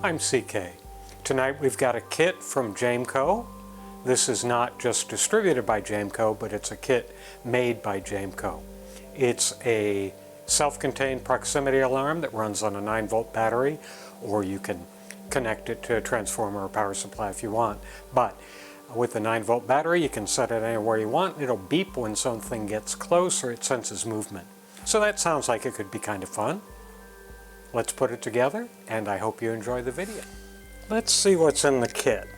I'm CK. Tonight we've got a kit from Jameco. This is not just distributed by Jameco, but it's a kit made by Jameco. It's a self-contained proximity alarm that runs on a 9-volt battery, or you can connect it to a transformer or power supply if you want. But with the 9-volt battery, you can set it anywhere you want. It'll beep when something gets close or it senses movement. So that sounds like it could be kind of fun. Let's put it together, and I hope you enjoy the video. Let's see what's in the kit.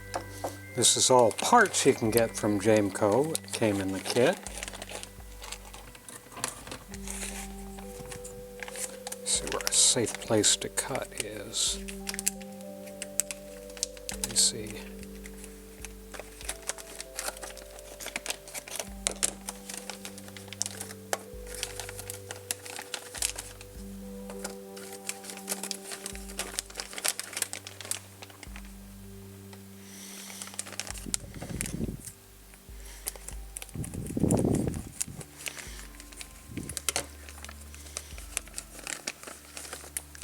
This is all parts you can get from Jameco. It came in the kit. Let's see where a safe place to cut is. Let me see.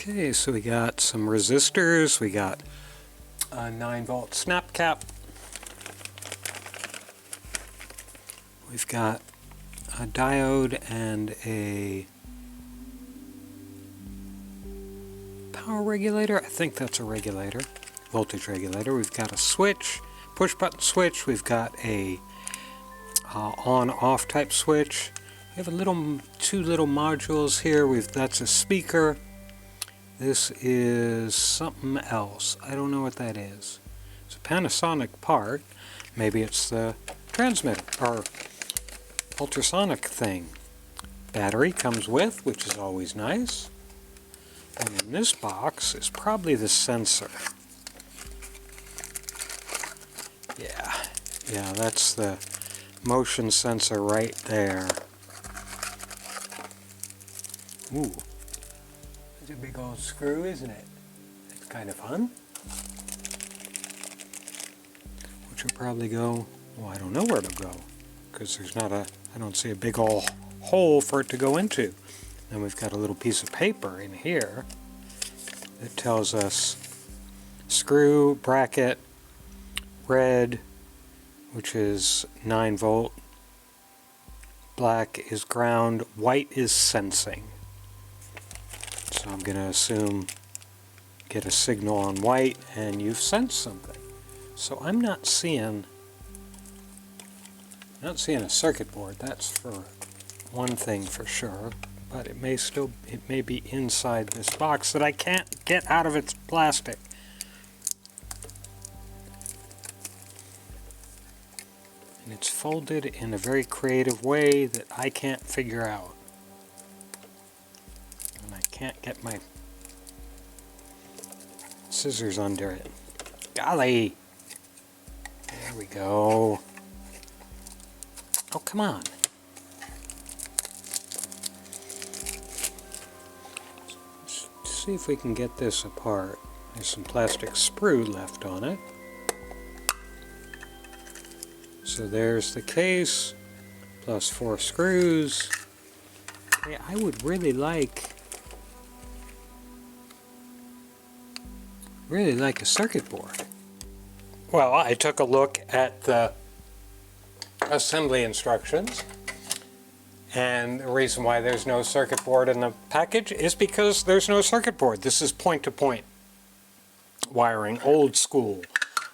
Okay, so we got some resistors, we got a 9-volt snap cap, we've got a diode and a power regulator. I think that's a regulator, voltage regulator. We've got a switch, push button switch. We've got a on-off type switch. We have two little modules here. That's a speaker. This is something else. I don't know what that is. It's a Panasonic part. Maybe it's the transmitter or ultrasonic thing. Battery comes with, which is always nice. And in this box is probably the sensor. Yeah, that's the motion sensor right there. Ooh. It's a big old screw, isn't it? It's kind of fun. Which will probably go, well, I don't know where to go, because there's not I don't see a big old hole for it to go into. Then we've got a little piece of paper in here that tells us screw, bracket, red, which is 9 volt, black is ground, white is sensing. So I'm going to assume get a signal on white and you've sensed something. So I'm not seeing a circuit board. That's for one thing for sure, but it may be inside this box that I can't get out of its plastic. And it's folded in a very creative way that I can't figure out. Can't get my scissors under it. Golly! There we go. Oh, come on. Let's see if we can get this apart. There's some plastic sprue left on it. So there's the case, plus 4 screws. Okay, I would really like a circuit board. Well, I took a look at the assembly instructions, and the reason why there's no circuit board in the package is because there's no circuit board. This is point-to-point wiring, old school,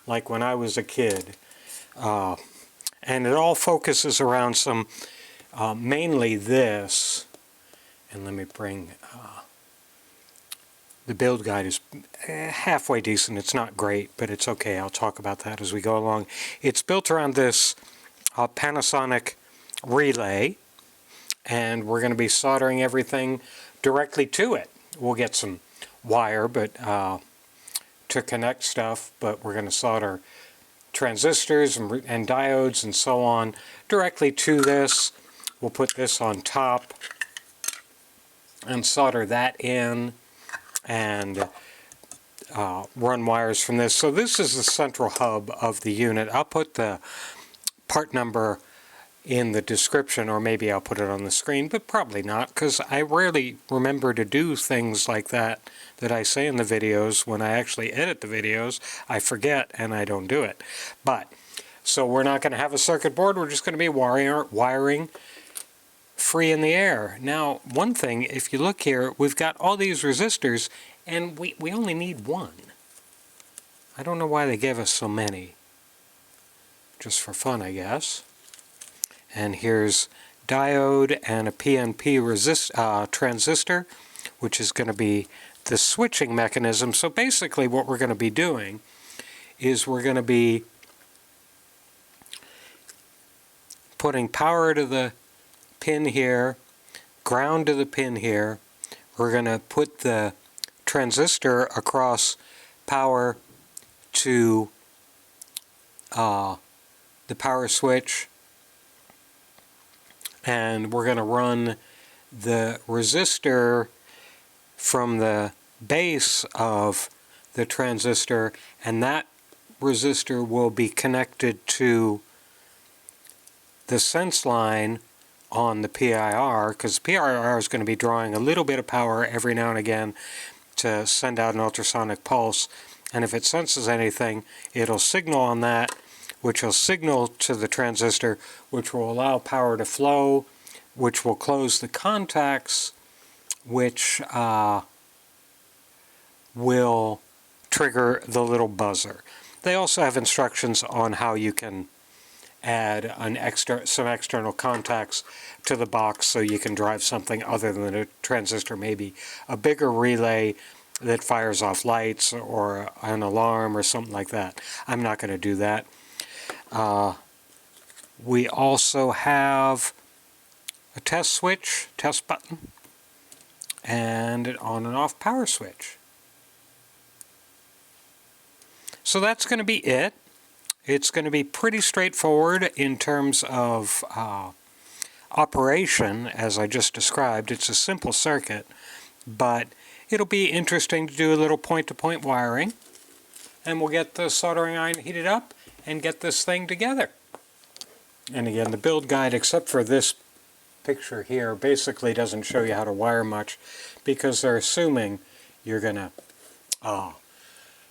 like when I was a kid. And it all focuses around some, mainly this, and let me bring the build guide is halfway decent. It's not great, but it's okay. I'll talk about that as we go along. It's built around this Panasonic relay, and we're going to be soldering everything directly to it. We'll get some wire to connect stuff, but we're going to solder transistors and diodes and so on directly to this. We'll put this on top and solder that in, and run wires from this. So this is the central hub of the unit. I'll put the part number in the description, or maybe I'll put it on the screen, but probably not, because I rarely remember to do things like that I say in the videos. When I actually edit the videos, I forget and I don't do it. But, so we're not going to have a circuit board, we're just going to be wiring free in the air. Now, one thing, if you look here, we've got all these resistors, and we only need one. I don't know why they gave us so many. Just for fun, I guess. And here's diode and a PNP transistor, which is going to be the switching mechanism. So basically what we're going to be doing is we're going to be putting power to the pin here, ground to the pin here. We're going to put the transistor across power to the power switch, and we're going to run the resistor from the base of the transistor, and that resistor will be connected to the sense line on the PIR, because PIR is going to be drawing a little bit of power every now and again to send out an ultrasonic pulse, and if it senses anything, it'll signal on that, which will signal to the transistor, which will allow power to flow, which will close the contacts, which will trigger the little buzzer. They also have instructions on how you can add some external contacts to the box so you can drive something other than a transistor, maybe a bigger relay that fires off lights or an alarm or something like that. I'm not going to do that. We also have a test switch, test button, and an on and off power switch. So that's going to be it. It's going to be pretty straightforward in terms of operation, as I just described. It's a simple circuit, but it'll be interesting to do a little point-to-point wiring, and we'll get the soldering iron heated up and get this thing together. And again, the build guide, except for this picture here, basically doesn't show you how to wire much, because they're assuming you're going to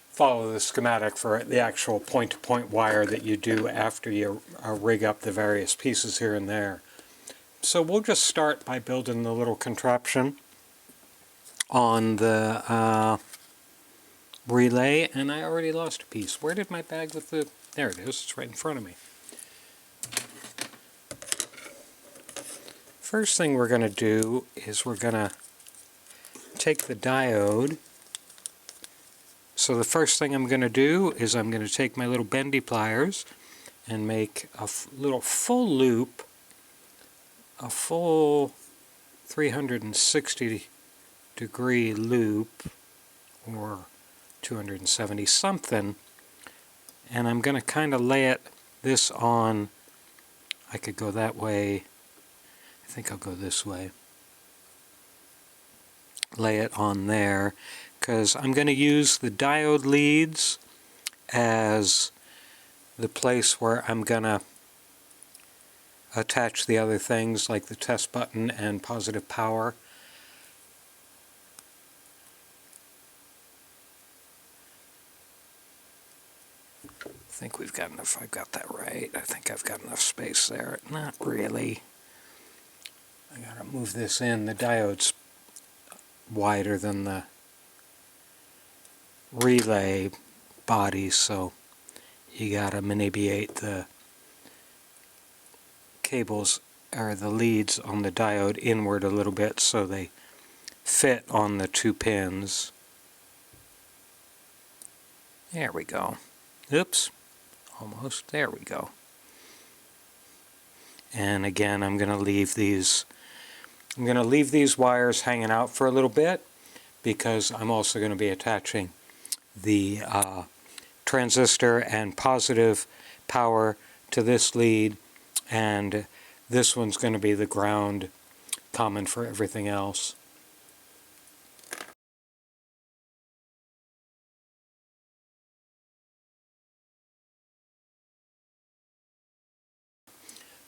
follow the schematic for the actual point-to-point wire that you do after you rig up the various pieces here and there. So we'll just start by building the little contraption on the relay, and I already lost a piece. Where did my bag with the... There it is, it's right in front of me. First thing we're going to do is we're going to take the diode. So the first thing I'm going to do is I'm going to take my little bendy pliers and make a little full loop, a full 360 degree loop, or 270 something, and I'm going to kind of lay this on. I could go that way. I think I'll go this way. Lay it on there, because I'm going to use the diode leads as the place where I'm going to attach the other things like the test button and positive power. I think we've got enough. I've got that right. I think I've got enough space there. Not really. I gotta move this in. The diode's wider than the relay body, so you gotta manipulate the cables or the leads on the diode inward a little bit so they fit on the two pins. There we go. Oops. Almost. There we go. And again, I'm going to leave these wires hanging out for a little bit, because I'm also going to be attaching the transistor and positive power to this lead, and this one's going to be the ground, common for everything else.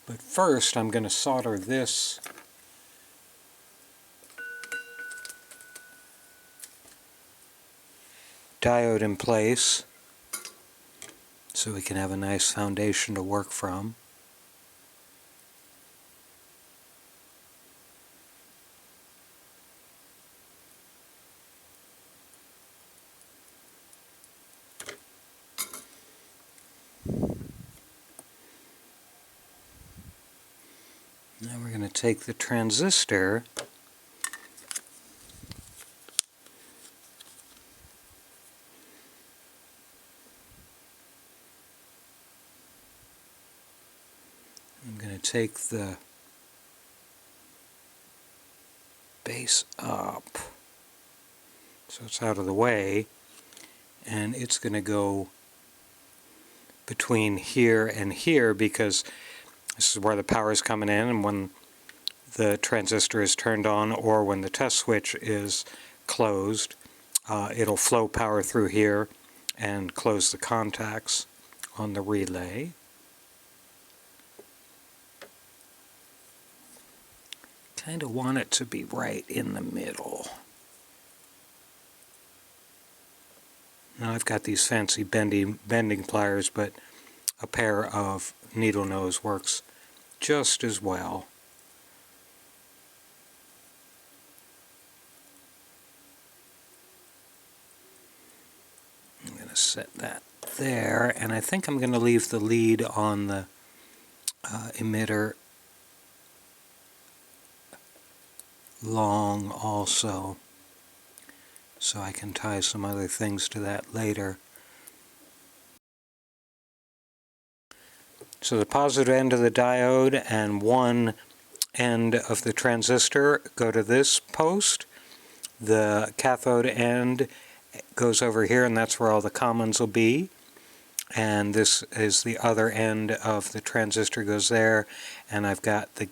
But first I'm going to solder this diode in place so we can have a nice foundation to work from. Now we're going to take the transistor I'm going to take the base up so it's out of the way, and it's going to go between here and here because this is where the power is coming in, and when the transistor is turned on or when the test switch is closed, it'll flow power through here and close the contacts on the relay. Kind of want it to be right in the middle. Now I've got these fancy bending pliers, but a pair of needle nose works just as well. I'm going to set that there, and I think I'm going to leave the lead on the emitter long also, so I can tie some other things to that later. So the positive end of the diode and one end of the transistor go to this post. The cathode end goes over here, and that's where all the commons will be. And this is the other end of the transistor, goes there, and I've got the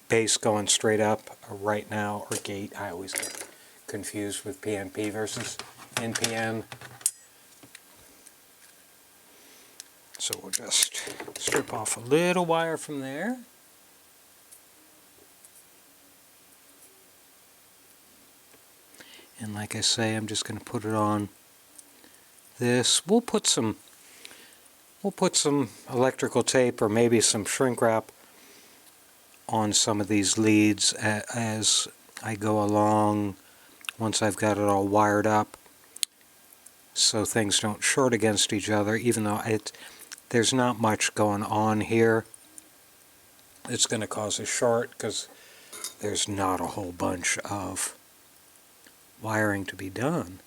base going straight up right now, or gate. I always get confused with PNP versus NPN. So we'll just strip off a little wire from there. And like I say, I'm just going to put it on this. We'll put some electrical tape or maybe some shrink wrap on some of these leads as I go along, once I've got it all wired up, so things don't short against each other, even though there's not much going on here. It's going to cause a short because there's not a whole bunch of wiring to be done.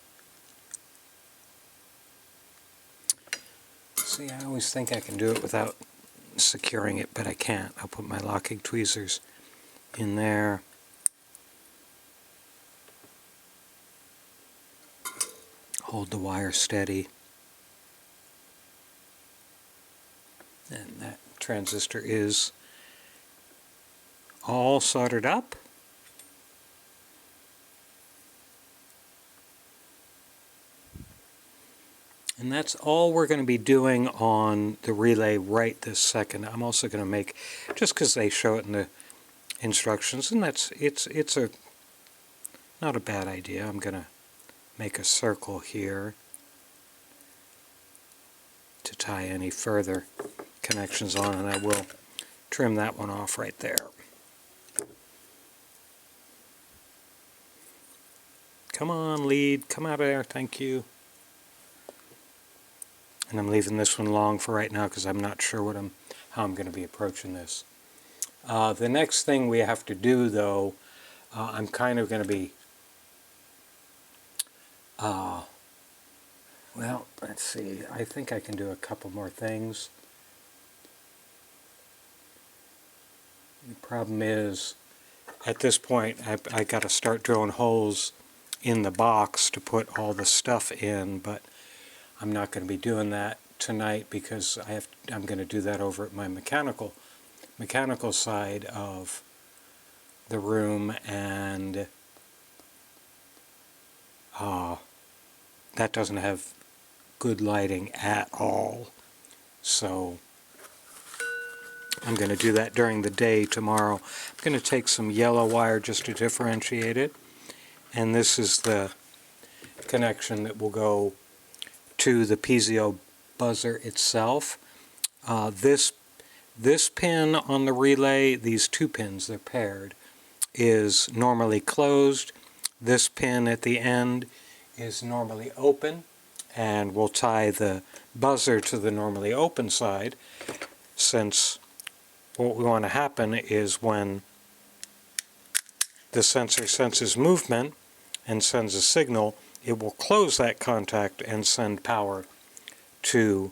See, I always think I can do it without securing it, but I can't. I'll put my locking tweezers in there. Hold the wire steady. And that transistor is all soldered up. And that's all we're going to be doing on the relay right this second. I'm also going to make, just because they show it in the instructions, and it's not a bad idea. I'm going to make a circle here to tie any further connections on, and I will trim that one off right there. Come on, lead, come out of there, thank you. And I'm leaving this one long for right now because I'm not sure how I'm going to be approaching this. The next thing we have to do, though, I'm kind of going to be, well, let's see, I think I can do a couple more things. The problem is, at this point, I got to start drilling holes in the box to put all the stuff in, but I'm not going to be doing that tonight because I'm going to do that over at my mechanical side of the room, and that doesn't have good lighting at all. So I'm going to do that during the day tomorrow. I'm going to take some yellow wire just to differentiate it. And this is the connection that will go to the piezo buzzer itself. This pin on the relay, these two pins, they're paired, is normally closed. This pin at the end is normally open, and we'll tie the buzzer to the normally open side, since what we want to happen is when the sensor senses movement and sends a signal, it will close that contact and send power to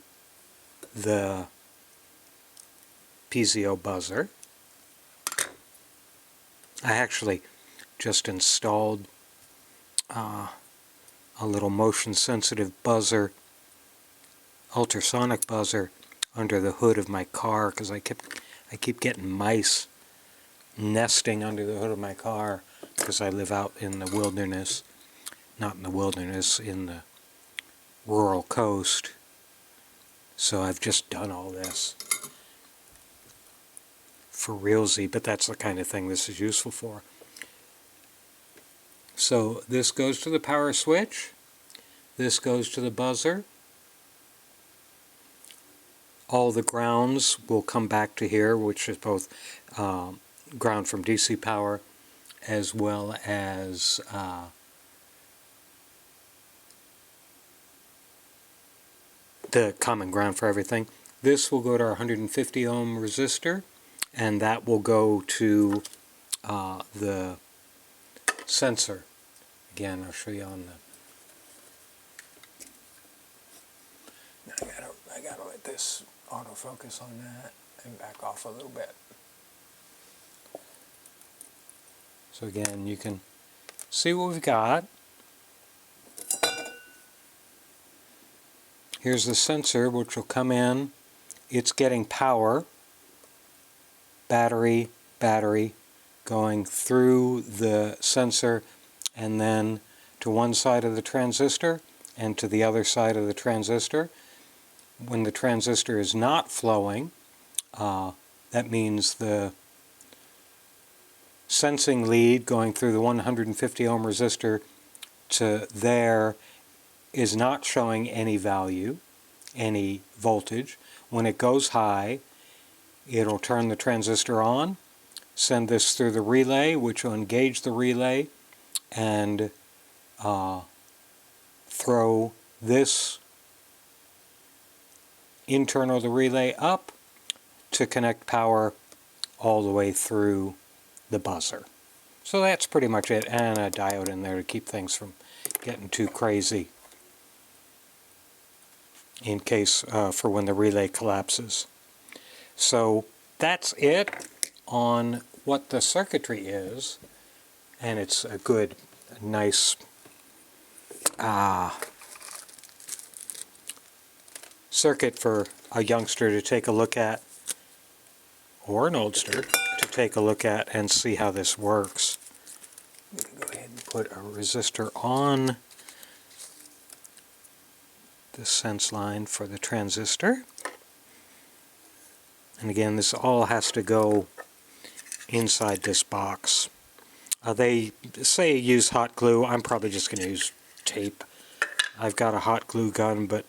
the piezo buzzer. I actually just installed a little motion-sensitive buzzer, ultrasonic buzzer, under the hood of my car because I keep getting mice nesting under the hood of my car because I live out in the wilderness. Not in the wilderness, in the rural coast. So I've just done all this for realsy, but that's the kind of thing this is useful for. So this goes to the power switch, this goes to the buzzer. All the grounds will come back to here, which is both ground from DC power as well as the common ground for everything. This will go to our 150 ohm resistor, and that will go to the sensor. Again, I'll show you on the... I gotta let this autofocus on that and back off a little bit. So again, you can see what we've got. Here's the sensor, which will come in. It's getting power, battery, going through the sensor and then to one side of the transistor and to the other side of the transistor. When the transistor is not flowing, that means the sensing lead going through the 150 ohm resistor to there is not showing any value, any voltage. When it goes high, it'll turn the transistor on, send this through the relay, which will engage the relay and throw this internal of the relay up to connect power all the way through the buzzer. So that's pretty much it, and a diode in there to keep things from getting too crazy in case for when the relay collapses. So that's it on what the circuitry is, and it's a good, nice circuit for a youngster to take a look at, or an oldster to take a look at and see how this works. I'm going to go ahead and put a resistor on the sense line for the transistor. And again, this all has to go inside this box. They say use hot glue. I'm probably just going to use tape. I've got a hot glue gun, but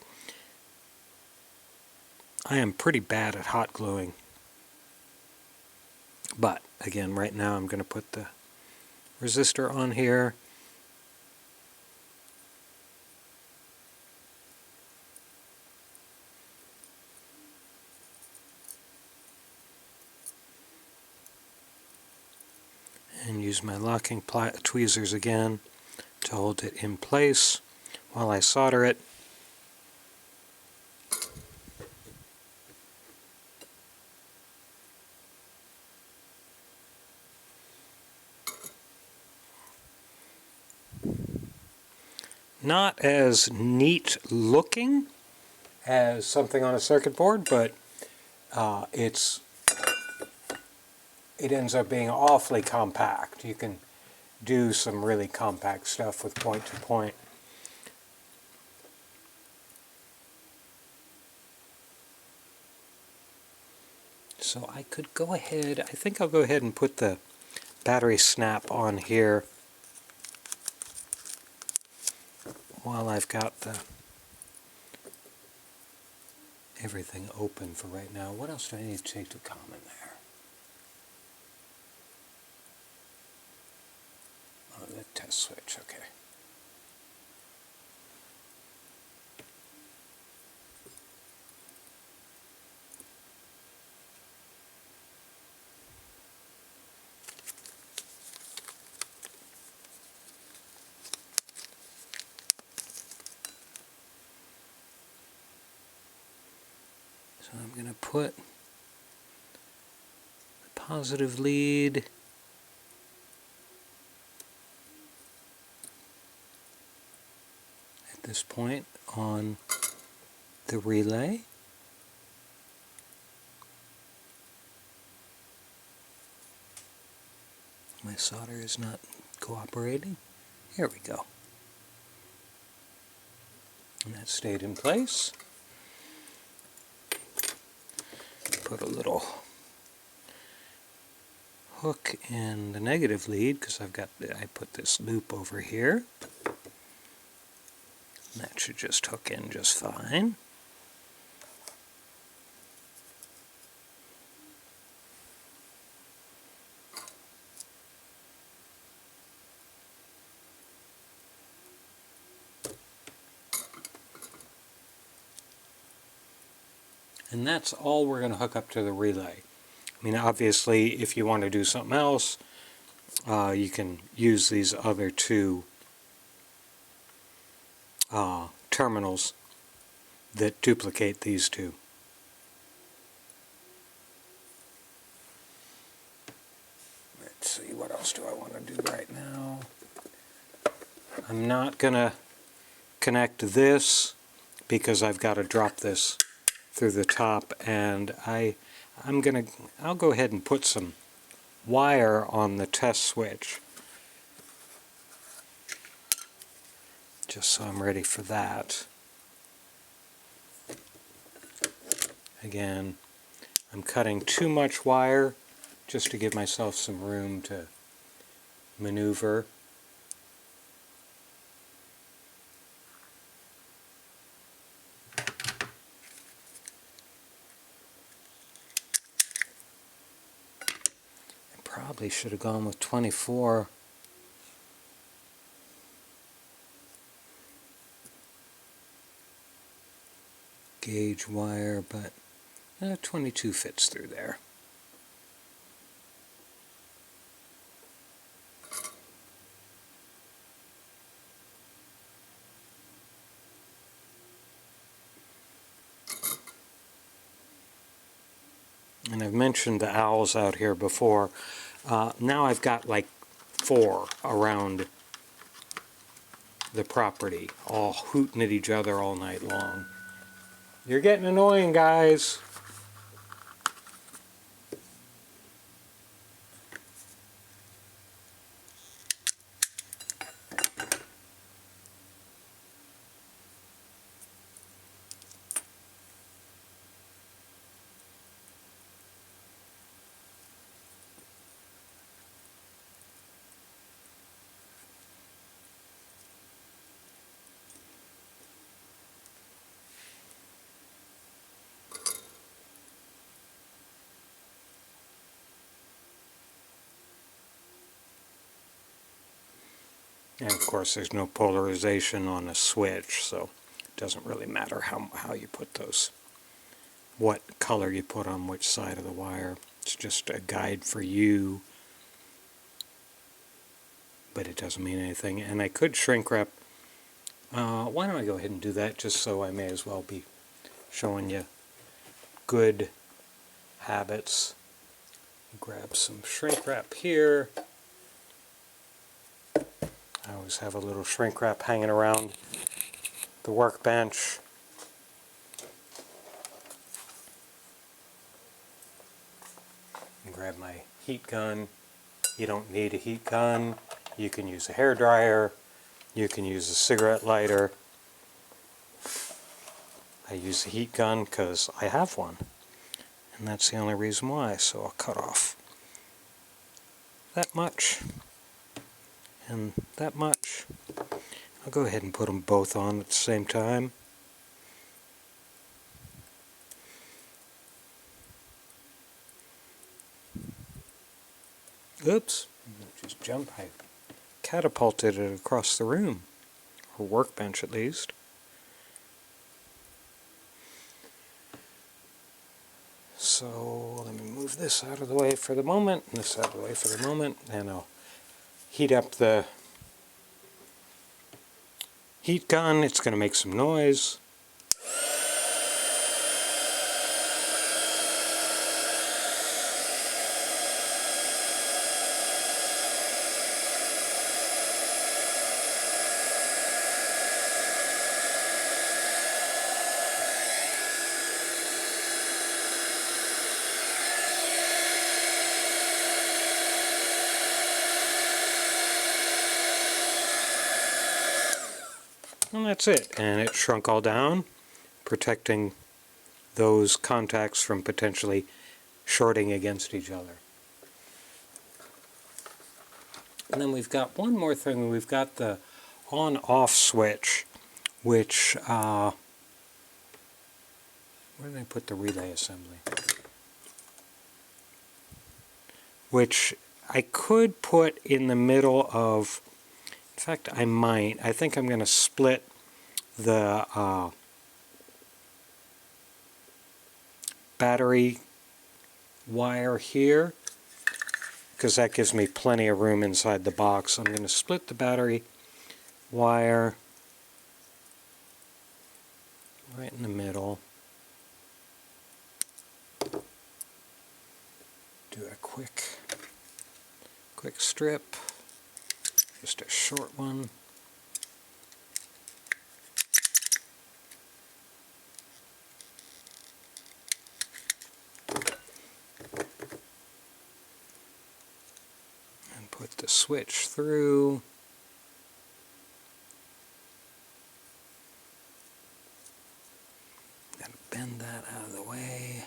I am pretty bad at hot gluing. But again, right now I'm going to put the resistor on here. And use my locking tweezers again to hold it in place while I solder it. Not as neat looking as something on a circuit board, but it ends up being awfully compact. You can do some really compact stuff with point to point. So I could go ahead, I think I'll go ahead and put the battery snap on here while I've got everything open for right now. What else do I need to take to common there? Oh, the test switch, okay. So I'm going to put the positive lead at this point on the relay. My solder is not cooperating. Here we go. And that stayed in place. Put a little hook in the negative lead because I put this loop over here. And that should just hook in just fine. And that's all we're going to hook up to the relay. I mean, obviously, if you want to do something else, you can use these other two terminals that duplicate these two. Let's see, what else do I want to do right now? I'm not going to connect this because I've got to drop this through the top, and I'll go ahead and put some wire on the test switch just so I'm ready for that. Again, I'm cutting too much wire just to give myself some room to maneuver. Probably should have gone with 24. Gauge wire, but 22 fits through there. And I've mentioned the owls out here before. Now I've got like 4 around the property, all hooting at each other all night long. You're getting annoying, guys. And of course there's no polarization on a switch, so it doesn't really matter how you put those, what color you put on which side of the wire. It's just a guide for you, but it doesn't mean anything. And I could shrink wrap. Why don't I go ahead and do that, just so I may as well be showing you good habits. Grab some shrink wrap here. I always have a little shrink wrap hanging around the workbench. And grab my heat gun. You don't need a heat gun. You can use a hairdryer. You can use a cigarette lighter. I use a heat gun because I have one. and that's the only reason why. So I'll cut off that much and that much. I'll go ahead and put them both on at the same time. Oops, just jumped. I catapulted it across the room, or workbench at least. So let me move this out of the way for the moment, and this out of the way for the moment, and I'll heat up the heat gun. It's going to make some noise. And that's it. And it shrunk all down, protecting those contacts from potentially shorting against each other. And then we've got one more thing. We've got the on-off switch, which, where did I put the relay assembly? Which I could put in the middle of, in fact I might. I think I'm going to split the battery wire here, because that gives me plenty of room inside the box. I'm going to split the battery wire right in the middle. Do a quick strip, just a short one. And put the switch through. Gotta bend that out of the way.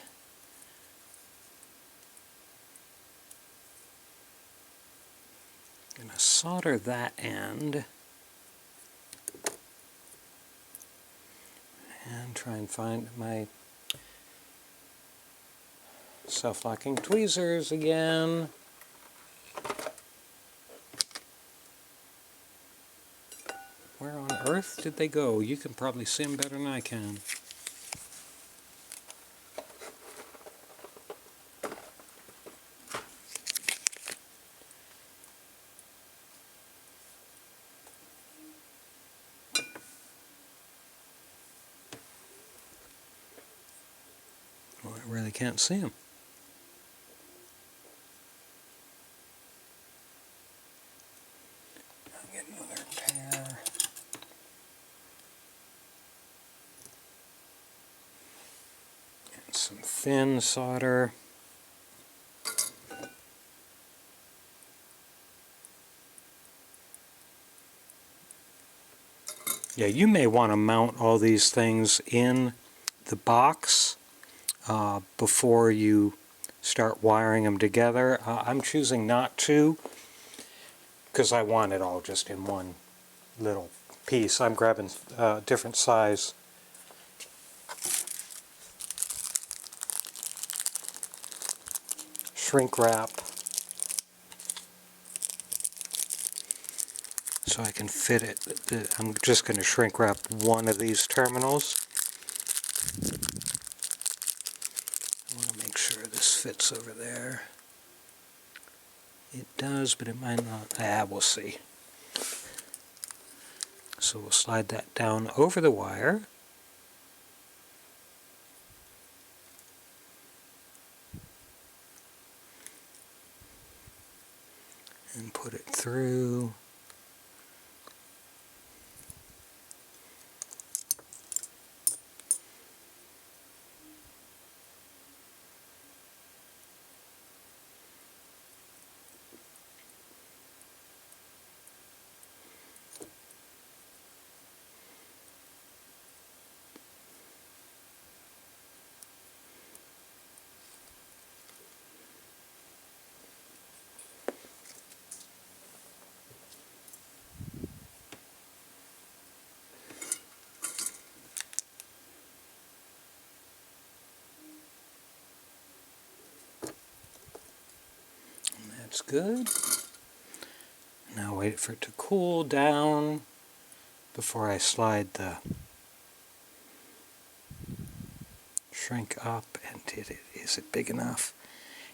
Gonna solder that end and try and find my self-locking tweezers again. Where on earth did they go? You can probably see them better than I can. Well, I really can't see them. I'll get another pair. And some thin solder. Yeah, you may want to mount all these things in the box before you start wiring them together. I'm choosing not to, because I want it all just in one little piece. I'm grabbing different size shrink wrap so I can fit it. I'm just going to shrink wrap one of these terminals. I want to make sure this fits over there. It does, but it might not. We'll see. So we'll slide that down over the wire. And put it through. That's good. Now wait for it to cool down before I slide the shrink up. And is it big enough?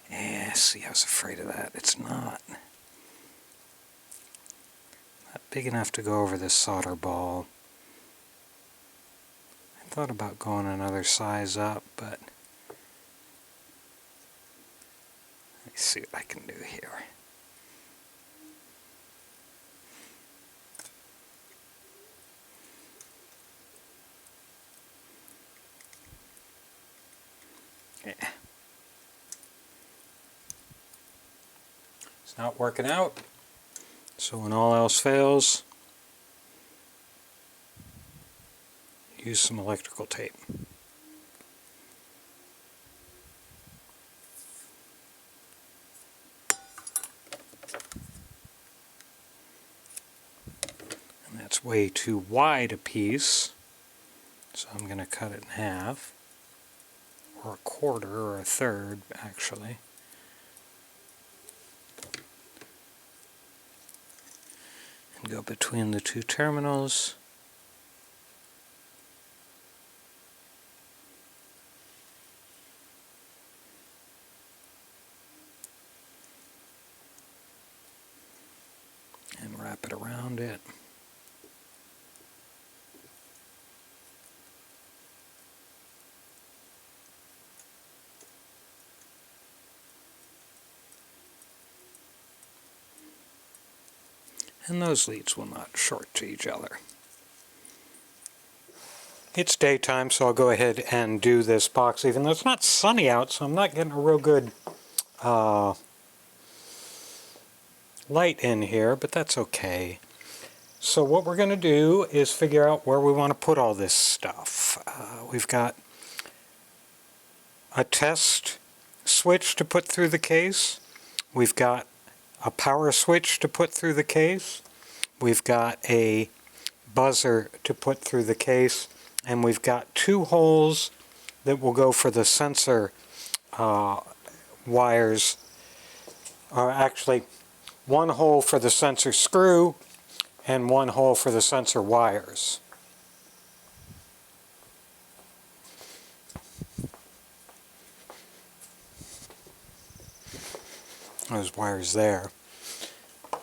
Yeah, see, I was afraid of that. It's not. Not big enough to go over this solder ball. I thought about going another size up, but let me see what I can do here. Yeah. It's not working out. So when all else fails, use some electrical tape. And that's way too wide a piece, so I'm going to cut it in half, or a quarter, or a third, actually. And go between the two terminals. And wrap it around it. And those leads will not short to each other. It's daytime, so I'll go ahead and do this box, even though it's not sunny out, so I'm not getting a real good light in here, but that's okay. So what we're going to do is figure out where we want to put all this stuff. We've got a test switch to put through the case. We've got a power switch to put through the case. We've got a buzzer to put through the case. And we've got two holes that will go for the sensor wires. Actually, one hole for the sensor screw and one hole for the sensor wires. Those wires there.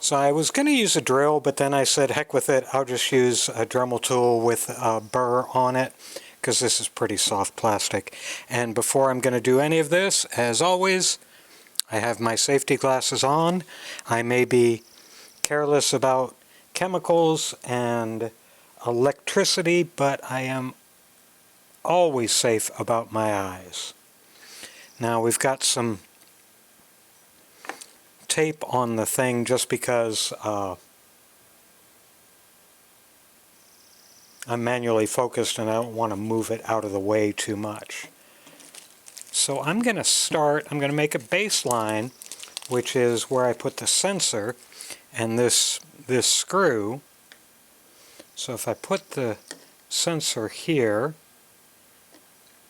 So I was going to use a drill, but then I said, heck with it, I'll just use a Dremel tool with a burr on it, because this is pretty soft plastic. And before I'm going to do any of this, as always, I have my safety glasses on. I may be careless about chemicals and electricity, but I am always safe about my eyes. Now we've got some tape on the thing just because I'm manually focused and I don't want to move it out of the way too much. So I'm going to make a baseline, which is where I put the sensor and this screw. So if I put the sensor here,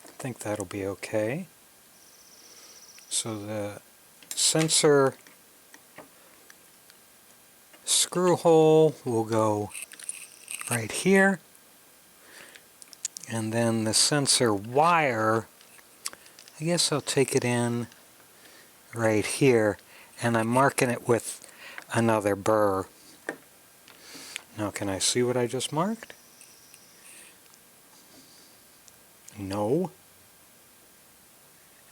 I think that'll be okay. So the sensor screw hole will go right here, and then the sensor wire, I guess I'll take it in right here, and I'm marking it with another burr. Now can I see what I just marked? No,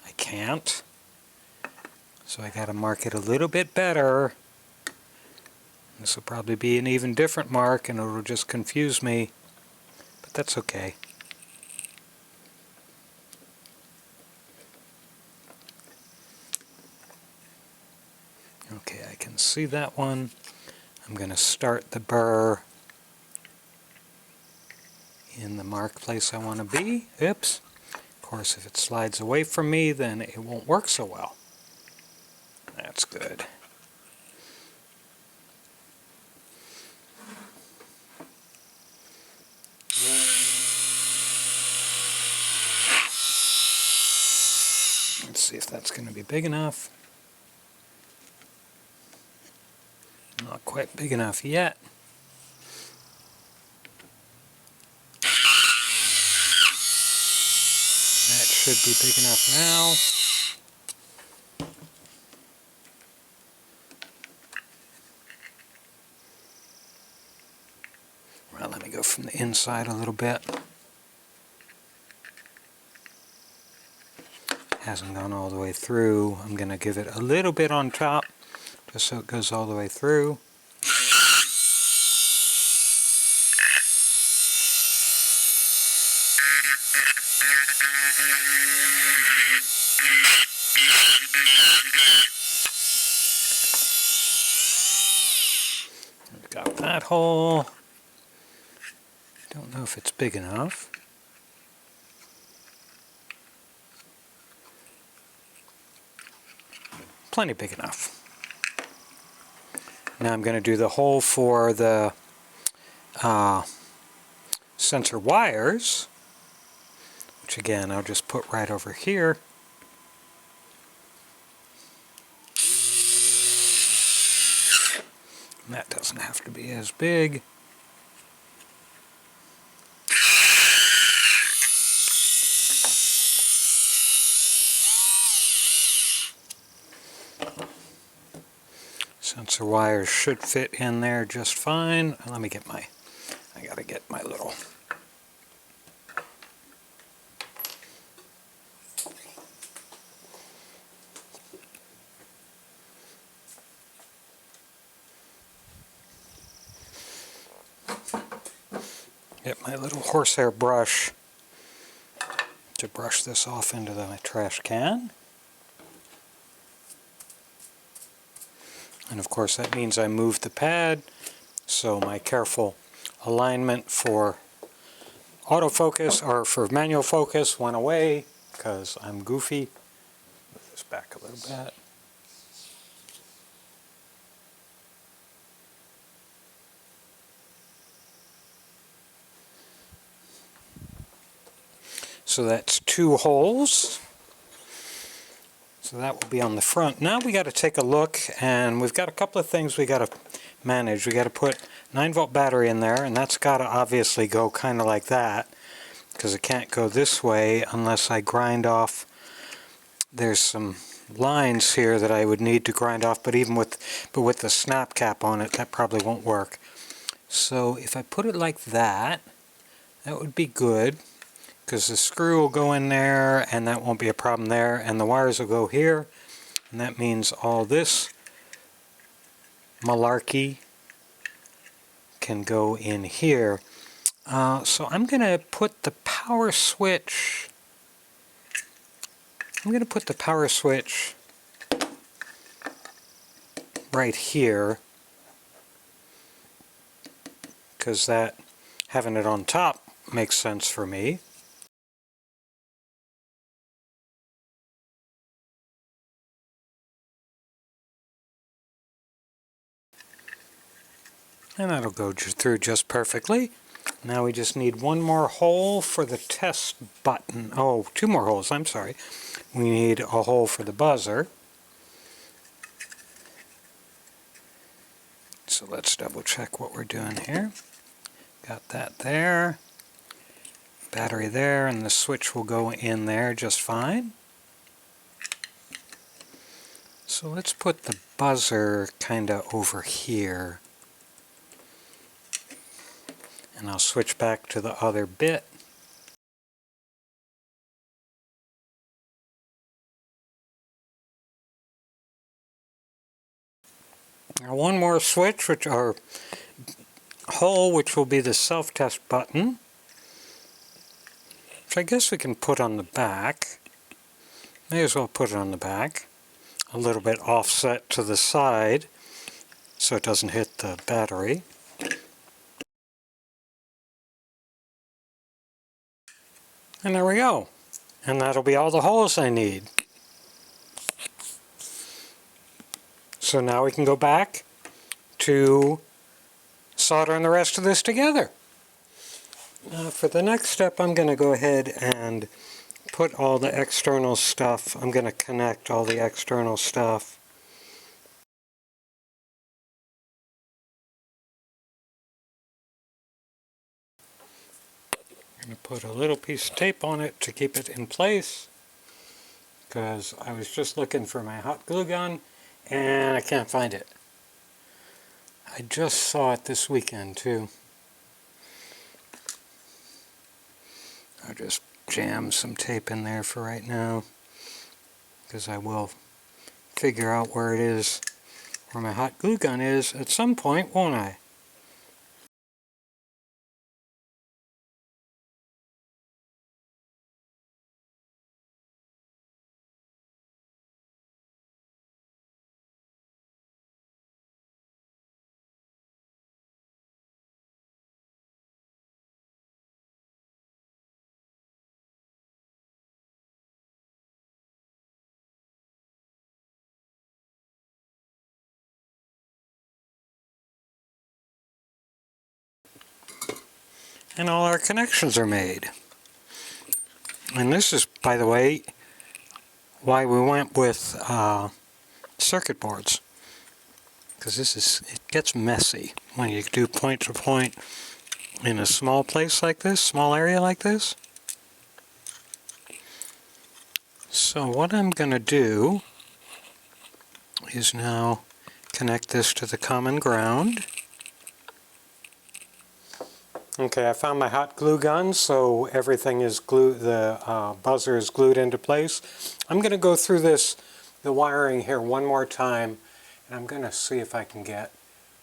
I can't. So I got to mark it a little bit better. This will probably be an even different mark and it'll just confuse me, but that's okay. Okay, I can see that one. I'm going to start the burr in the mark place I want to be. Oops. Of course, if it slides away from me, then it won't work so well. That's good. Let's see if that's going to be big enough. Not quite big enough yet. That should be big enough now. Well, let me go from the inside a little bit. Hasn't gone all the way through. I'm going to give it a little bit on top, just so it goes all the way through. We've got that hole. Don't know if it's big enough. Plenty big enough. Now I'm going to do the hole for the sensor wires, which again I'll just put right over here. And that doesn't have to be as big. Sensor wires should fit in there just fine. Let me get my, I gotta get my little horsehair brush to brush this off into the trash can. And of course that means I moved the pad, so my careful alignment for autofocus or for manual focus went away because I'm goofy. Move this back a little bit. So that's 2 holes. So that will be on the front. Now we got to take a look, and we've got a couple of things we got to manage. We got to put 9-volt battery in there, and that's got to obviously go kind of like that, because it can't go this way unless I grind off. There's some lines here that I would need to grind off, but even with the snap cap on it, that probably won't work. So if I put it like that, that would be good, because the screw will go in there and that won't be a problem there, and the wires will go here, and that means all this malarkey can go in here. So I'm going to put the power switch, right here, because that, having it on top makes sense for me. And that'll go through just perfectly. Now we just need one more hole for the test button. Oh, 2 more holes, I'm sorry. We need a hole for the buzzer. So let's double check what we're doing here. Got that there. Battery there, and the switch will go in there just fine. So let's put the buzzer kind of over here. And I'll switch back to the other bit. Now one more switch, or hole, which will be the self-test button, which I guess we can put on the back. May as well put it on the back. A little bit offset to the side so it doesn't hit the battery. And there we go. And that'll be all the holes I need. So now we can go back to soldering the rest of this together. Now for the next step, I'm going to go ahead and put all the external stuff. I'm going to connect all the external stuff I'm going to put a little piece of tape on it to keep it in place, because I was just looking for my hot glue gun and I can't find it. I just saw it this weekend too. I'll just jam some tape in there for right now, because I will figure out where it is, where my hot glue gun is at some point, won't I? And all our connections are made. And this is, by the way, why we went with circuit boards, because it gets messy when you do point to point in a small place like this, small area like this. So what I'm going to do is now connect this to the common ground. Okay, I found my hot glue gun, so everything is glued, the buzzer is glued into place. I'm going to go through the wiring here one more time, and I'm going to see if I can get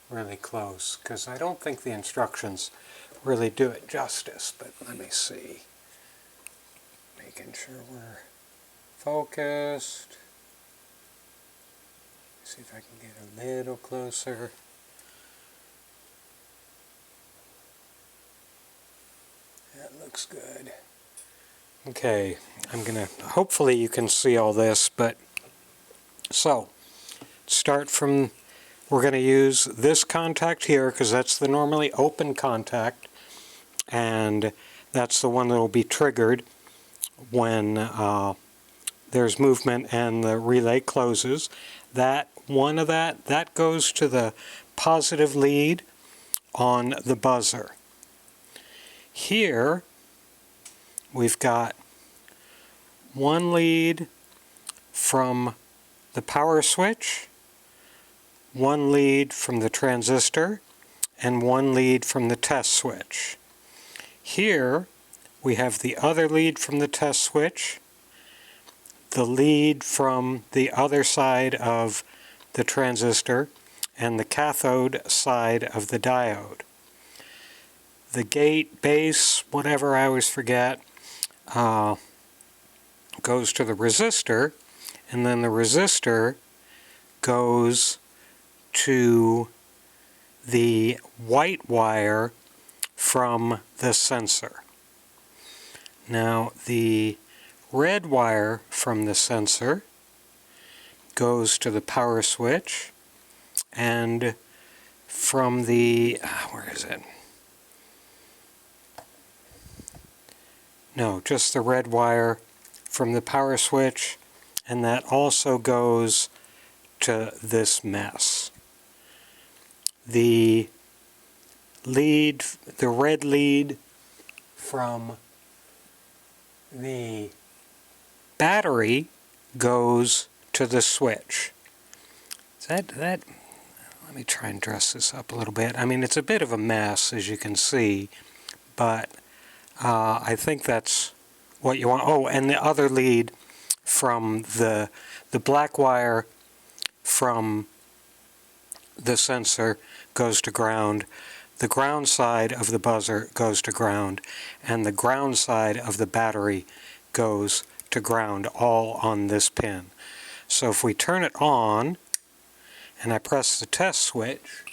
really close, because I don't think the instructions really do it justice, but let me see. Making sure we're focused. See if I can get a little closer. That looks good. Okay, hopefully you can see all this, but so, we're going to use this contact here, because that's the normally open contact, and that's the one that will be triggered when there's movement and the relay closes. That goes to the positive lead on the buzzer. Here we've got one lead from the power switch, one lead from the transistor, and one lead from the test switch. Here we have the other lead from the test switch, the lead from the other side of the transistor, and the cathode side of the diode. The gate, base, whatever, I always forget, goes to the resistor, and then the resistor goes to the white wire from the sensor. Now the red wire from the sensor goes to the power switch, and from the, where is it? No, just the red wire from the power switch, and that also goes to this mess. The red lead from the battery goes to the switch. Let me try and dress this up a little bit. I mean, it's a bit of a mess, as you can see, but I think that's what you want. Oh, and the other lead from the black wire from the sensor goes to ground. The ground side of the buzzer goes to ground, and the ground side of the battery goes to ground, all on this pin. So if we turn it on, and I press the test switch,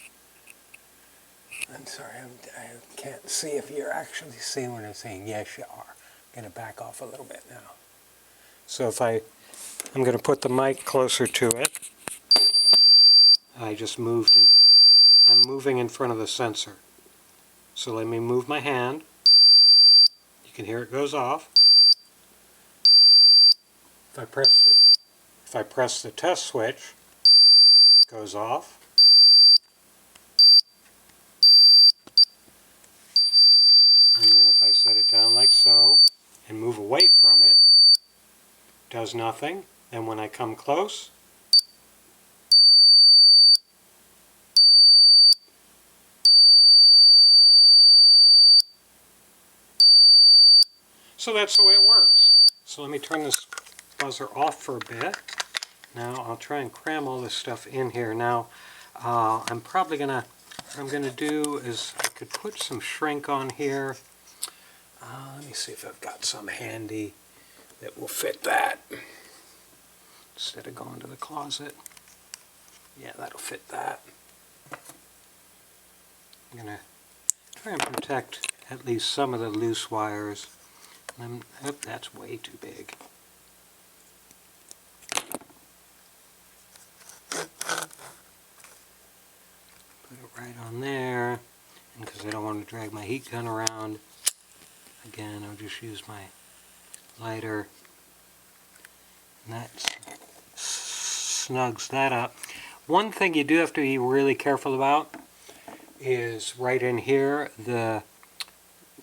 I'm sorry, I can't see if you're actually seeing what I'm saying. Yes, you are. I'm going to back off a little bit now. So if I'm going to put the mic closer to it. I just moved, and I'm moving in front of the sensor. So let me move my hand. You can hear it goes off. If I press the test switch, it goes off. And then if I set it down like does nothing. And when I come close, so that's the way it works. So let me turn this buzzer off for a bit. Now I'll try and cram all this stuff in here. Now I'm probably gonna, what I'm gonna do is I could put some shrink on here. Let me see if I've got some handy that will fit that instead of going to the closet. Yeah, that'll fit that. I'm gonna try and protect at least some of the loose wires. Oh, that's way too big. Put it right on there, and because I don't want to drag my heat gun around, again, I'll just use my lighter, and that snugs that up. One thing you do have to be really careful about is right in here,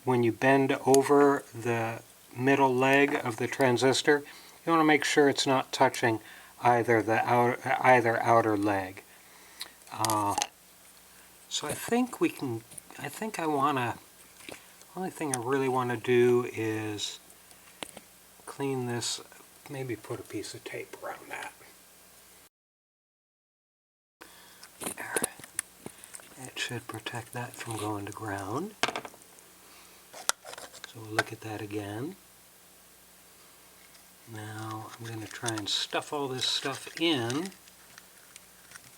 when you bend over the middle leg of the transistor, you want to make sure it's not touching either outer leg. So I think only thing I really want to do is clean this, maybe put a piece of tape around that. There. It should protect that from going to ground. So we'll look at that again. Now I'm going to try and stuff all this stuff in.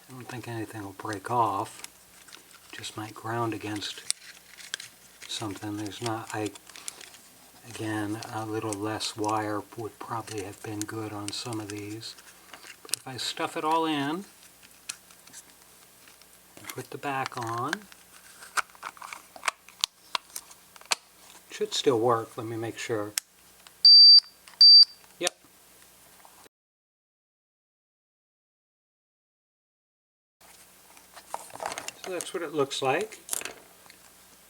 I don't think anything will break off. Just might ground against something. There's not, again, a little less wire would probably have been good on some of these. But if I stuff it all in, and put the back on, it should still work. Let me make sure. Yep. So that's what it looks like.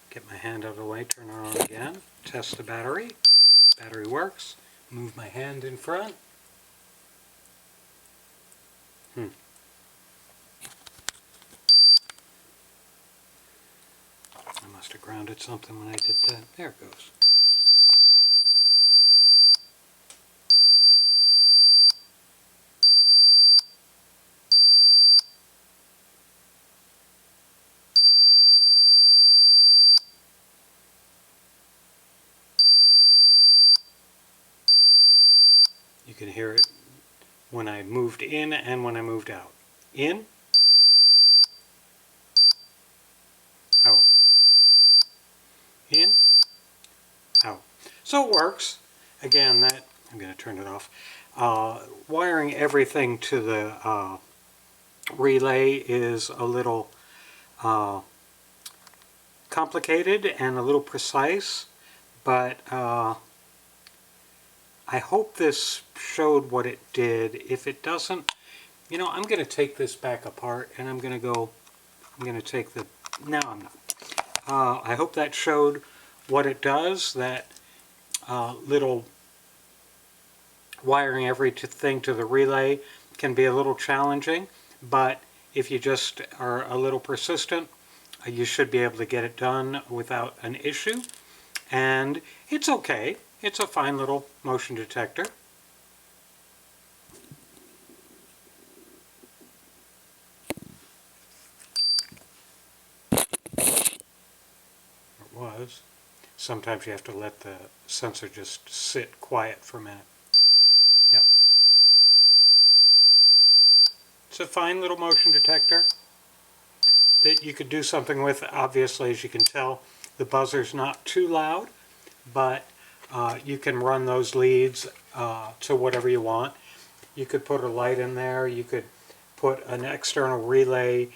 Get my hand out of the way, turn it on again, test the battery. Battery works. Move my hand in front. I must have grounded something when I did that. There it goes. You can hear it when I moved in and when I moved out. In, out. In, out. So it works. Again, that, I'm going to turn it off. Wiring everything to the relay is a little complicated and a little precise, but I hope this showed what it did. If it doesn't, you know, I'm going to take this back apart and I'm going to take the, no, I'm not. I hope that showed what it does, that little wiring everything to the relay can be a little challenging, but if you just are a little persistent, you should be able to get it done without an issue. And it's okay. It's a fine little motion detector. It was. Sometimes you have to let the sensor just sit quiet for a minute. Yep. It's a fine little motion detector that you could do something with. Obviously, as you can tell, the buzzer's not too loud, but you can run those leads to whatever you want. You could put a light in there. You could put an external relay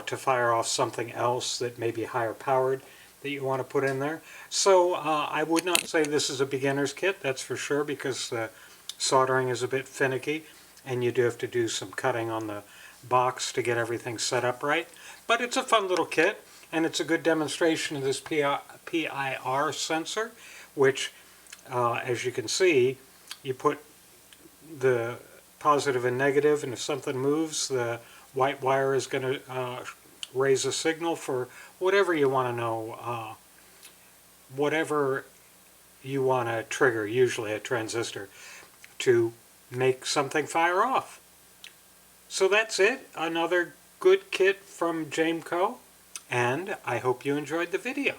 to fire off something else that may be higher powered that you want to put in there. So I would not say this is a beginner's kit, that's for sure, because the soldering is a bit finicky and you do have to do some cutting on the box to get everything set up right. But it's a fun little kit, and it's a good demonstration of this PIR sensor, which as you can see, you put the positive and negative, and if something moves, the white wire is going to raise a signal for whatever you want to know, whatever you want to trigger, usually a transistor, to make something fire off. So that's it, another good kit from Jameco, and I hope you enjoyed the video.